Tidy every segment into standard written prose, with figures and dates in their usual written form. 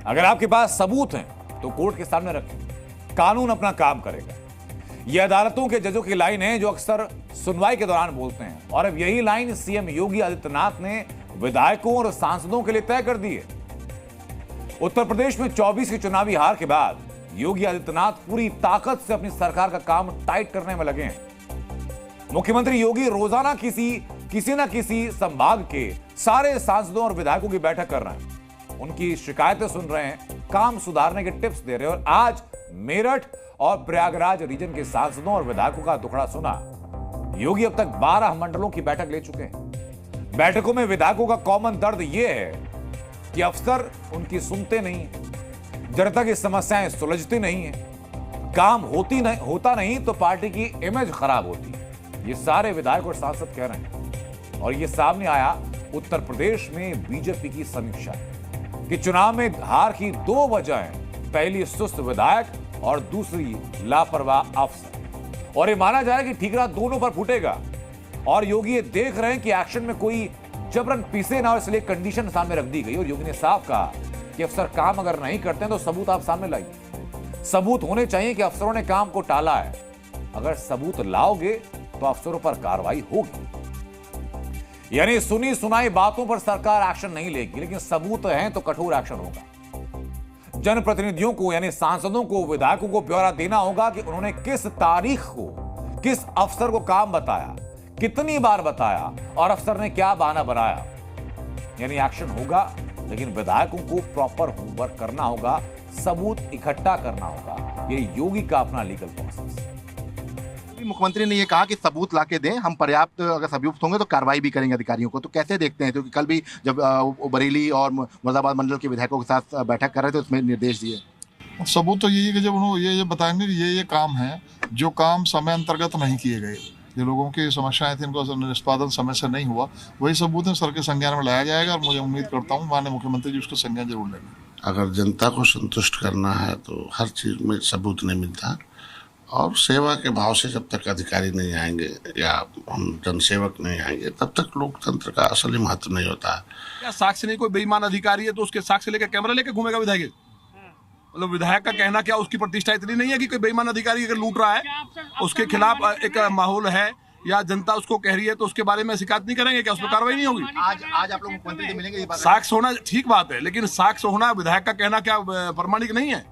अगर आपके पास सबूत हैं तो कोर्ट के सामने रखें, कानून अपना काम करेगा। ये अदालतों के जजों की लाइन है जो अक्सर सुनवाई के दौरान बोलते हैं, और अब यही लाइन सीएम योगी आदित्यनाथ ने विधायकों और सांसदों के लिए तय कर दी है। उत्तर प्रदेश में 24 की चुनावी हार के बाद योगी आदित्यनाथ पूरी ताकत से अपनी सरकार का काम टाइट करने में लगे हैं। मुख्यमंत्री योगी रोजाना किसी न किसी संभाग के सारे सांसदों और विधायकों की बैठक कर रहे हैं, उनकी शिकायतें सुन रहे हैं, काम सुधारने के टिप्स दे रहे हैं। और आज मेरठ और प्रयागराज रीजन के सांसदों और विधायकों का दुखड़ा सुना। योगी अब तक 12 मंडलों की बैठक ले चुके हैं। बैठकों में विधायकों का कॉमन दर्द यह है कि अफसर उनकी सुनते नहीं, जनता की समस्याएं सुलझती नहीं है, काम होता नहीं तो पार्टी की इमेज खराब होती है। ये सारे विधायक और सांसद कह रहे हैं। और ये सामने आया उत्तर प्रदेश में बीजेपी की समीक्षा कि चुनाव में हार की 2 वजहें, पहली सुस्त विधायक और दूसरी लापरवाह अफसर। और ये माना जा रहा है कि ठीकरा दोनों पर फूटेगा। और योगी ये देख रहे हैं कि एक्शन में कोई जबरन पीसे ना, इसलिए कंडीशन सामने रख दी गई। और योगी ने साफ कहा कि अफसर काम अगर नहीं करते हैं तो सबूत आप सामने लाइए। सबूत होने चाहिए कि अफसरों ने काम को टाला है। अगर सबूत लाओगे तो अफसरों पर कार्रवाई होगी। यानी सुनी सुनाई बातों पर सरकार एक्शन नहीं लेगी, लेकिन सबूत हैं तो कठोर एक्शन होगा। जनप्रतिनिधियों को यानी सांसदों को, विधायकों को ब्यौरा देना होगा कि उन्होंने किस तारीख को किस अफसर को काम बताया, कितनी बार बताया और अफसर ने क्या बहाना बनाया। यानी एक्शन होगा, लेकिन विधायकों को प्रॉपर होमवर्क करना होगा, सबूत इकट्ठा करना होगा। ये योगी का अपना लीगल प्रोसेस। मुख्यमंत्री ने ये कहा कि सबूत लाके दें, हम पर्याप्त अगर सबूत होंगे तो कार्रवाई भी करेंगे अधिकारियों को। तो कैसे देखते हैं, क्योंकि कल भी जब बरेली और मुरादाबाद मंडल के विधायकों के साथ बैठक कर रहे थे उसमें निर्देश दिए। सबूत तो यही है कि जब उन्होंने ये बताएंगे कि ये काम है जो काम समय अंतर्गत नहीं किए गए, जो लोगों की समस्याएं थी इनको निष्पादन समय से नहीं हुआ, वही सबूत है सर के संज्ञान में लाया जाएगा। और मुझे उम्मीद करता हूँ माननीय मुख्यमंत्री जी उसका संज्ञान जरूर लेंगे। अगर जनता को संतुष्ट करना है तो हर चीज में सबूत नहीं मिलता, और सेवा के भाव से जब तक अधिकारी नहीं आएंगे या हम जनसेवक नहीं आएंगे तब तक लोकतंत्र का असली महत्व नहीं होता है। क्या साक्ष्य नहीं, कोई बेईमान अधिकारी है तो उसके साक्ष्य लेकर कैमरा लेकर घूमेगा विधायक? मतलब विधायक का कहना क्या, उसकी प्रतिष्ठा इतनी नहीं है कि कोई बेईमान अधिकारी अगर लूट रहा है उसके खिलाफ एक माहौल है या जनता उसको कह रही है तो उसके बारे में शिकायत नहीं करेंगे? क्या उस पर कार्रवाई नहीं होगी? आज आप लोग मुख्यमंत्री से मिलेंगे, साक्ष्य होना ठीक बात है, लेकिन साक्ष्य होना विधायक का कहना क्या प्रमाणिक नहीं है?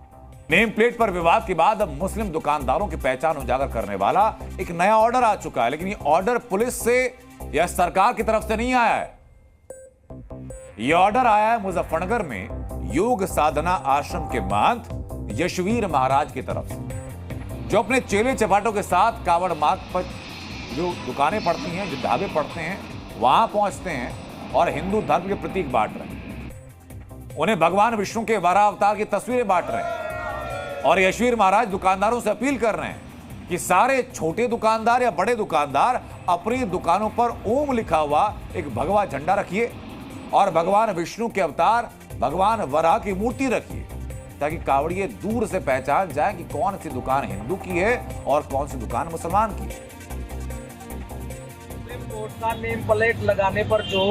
नेम प्लेट पर विवाद के बाद अब मुस्लिम दुकानदारों की पहचान उजागर करने वाला एक नया ऑर्डर आ चुका है। लेकिन ये ऑर्डर पुलिस से या सरकार की तरफ से नहीं आया है। यह ऑर्डर आया है मुजफ्फरनगर में योग साधना आश्रम के महंत यशवीर महाराज की तरफ से, जो अपने चेले चपाटों के साथ कावड़ मार्ग पर जो दुकानें पड़ती हैं, जो ढाबे पड़ते हैं, वहां पहुंचते हैं और हिंदू धर्म के प्रतीक बांट रहे हैं। उन्हें भगवान विष्णु के वारा अवतार की तस्वीरें बांट रहे हैं। और यशवीर महाराज दुकानदारों से अपील कर रहे हैं कि सारे छोटे दुकानदार या बड़े दुकानदार अपनी दुकानों पर ओम लिखा हुआ एक भगवा झंडा रखिए और भगवान विष्णु के अवतार भगवान वराह की मूर्ति रखिए, ताकि कावड़िए दूर से पहचान जाए कि कौन सी दुकान हिंदू की है और कौन सी दुकान मुसलमान की है। सुप्रीम कोर्ट का नेम प्लेट लगाने पर जो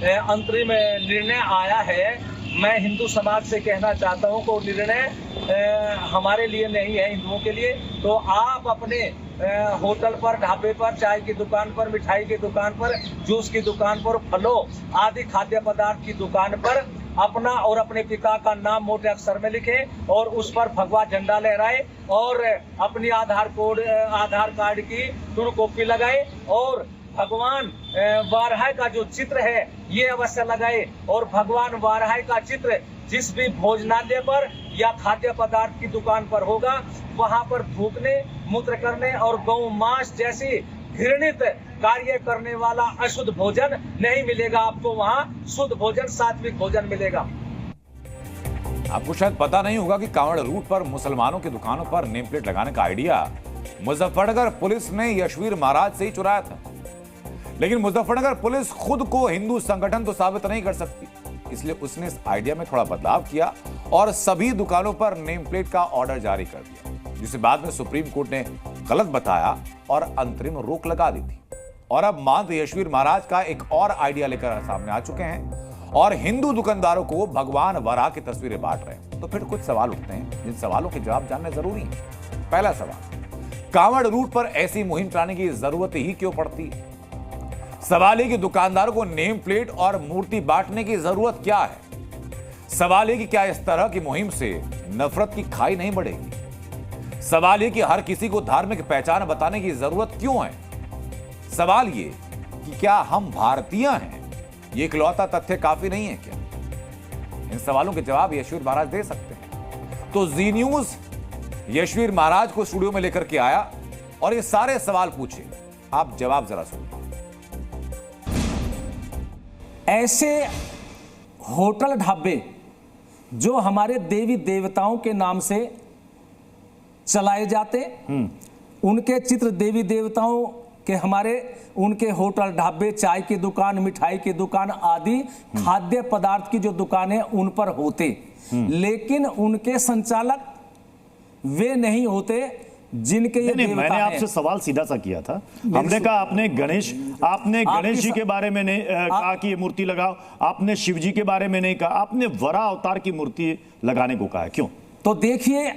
अंतरिम निर्णय आया है, मैं हिंदू समाज से कहना चाहता हूं कि निर्णय हमारे लिए नहीं है, हिंदुओं के लिए। तो आप अपने होटल पर, ढाबे पर, चाय की दुकान पर, मिठाई की दुकान पर, जूस की दुकान पर, फलों आदि खाद्य पदार्थ की दुकान पर अपना और अपने पिता का नाम मोटे अक्षर में लिखे और उस पर भगवा झंडा लहराए और अपनी आधार कार्ड की टूर कॉपी लगाए और भगवान वाराह का जो चित्र है ये अवश्य लगाए। और भगवान वाराह का चित्र जिस भी भोजनालय पर या खाद्य पदार्थ की दुकान पर होगा, वहां पर थूकने, मूत्र करने और गौ मांस जैसी घृणित कार्य करने वाला अशुद्ध भोजन नहीं मिलेगा आपको। वहां शुद्ध भोजन, सात्विक भोजन मिलेगा। आपको शायद पता नहीं होगा कि कांवड़ रूट पर मुसलमानों की दुकानों पर नेम प्लेट लगाने का आइडिया मुजफ्फरनगर पुलिस ने यशवीर महाराज से ही चुराया था। लेकिन मुजफ्फरनगर पुलिस खुद को हिंदू संगठन तो साबित नहीं कर सकती, इसलिए उसने इस आइडिया में थोड़ा बदलाव किया और सभी दुकानों पर नेम प्लेट का ऑर्डर जारी कर दिया, जिसे बाद में सुप्रीम कोर्ट ने गलत बताया और अंतरिम रोक लगा दी थी। और अब महंत यशवीर महाराज का एक और आइडिया लेकर सामने आ चुके हैं और हिंदू दुकानदारों को भगवान वराह की तस्वीरें बांट रहे हैं। तो फिर कुछ सवाल उठते हैं जिन सवालों के जवाब जानने जरूरी है। पहला सवाल, कांवड़ रूट पर ऐसी मुहिम चलाने की जरूरत ही क्यों पड़ती है? सवाल है कि दुकानदारों को नेम प्लेट और मूर्ति बांटने की जरूरत क्या है? सवाल है कि क्या इस तरह की मुहिम से नफरत की खाई नहीं बढ़ेगी? सवाल है कि हर किसी को धार्मिक पहचान बताने की जरूरत क्यों है? सवाल ये कि क्या हम भारतीय हैं? ये इकलौता तथ्य काफी नहीं है क्या? इन सवालों के जवाब यशवीर महाराज दे सकते हैं। तो जी न्यूज यशवीर महाराज को स्टूडियो में लेकर के आया और ये सारे सवाल पूछे। आप जवाब जरा सुनिए। ऐसे होटल ढाबे जो हमारे देवी देवताओं के नाम से चलाए जाते, उनके चित्र देवी देवताओं के हमारे उनके होटल ढाबे, चाय की दुकान, मिठाई की दुकान आदि खाद्य पदार्थ की जो दुकानें उन पर होते, लेकिन उनके संचालक वे नहीं होते जिनके ये नहीं, देवता मैंने हैं। आपसे सवाल सीधा सा किया था। हमने कहा आपने गणेश जी के बारे में नहीं कहा कि ये मूर्ति लगाओ, आपने शिव जी के बारे में नहीं कहा, आपने वराह अवतार की मूर्ति लगाने को कहा है, क्यों? तो देखिए,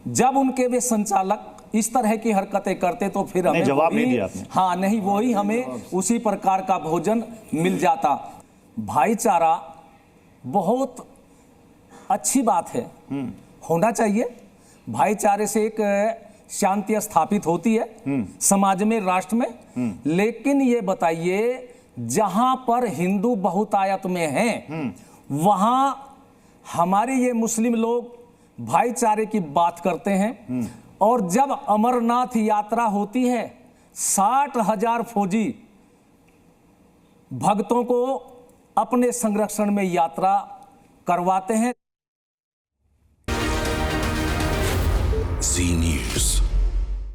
जब उनके वे संचालक इस तरह की हरकतें करते तो फिर हमें जवाब नहीं दिया आपने। हाँ नहीं, वही हमें उसी प्रकार का भोजन मिल जाता। भाईचारा बहुत अच्छी बात है, होना चाहिए। भाईचारे से एक शांति स्थापित होती है समाज में, राष्ट्र में। लेकिन ये बताइए, जहां पर हिंदू बहुतायत में हैं, वहां हमारे ये मुस्लिम लोग भाईचारे की बात करते हैं, और जब अमरनाथ यात्रा होती है 60,000 फौजी भक्तों को अपने संरक्षण में यात्रा करवाते हैं। जी न्यूज।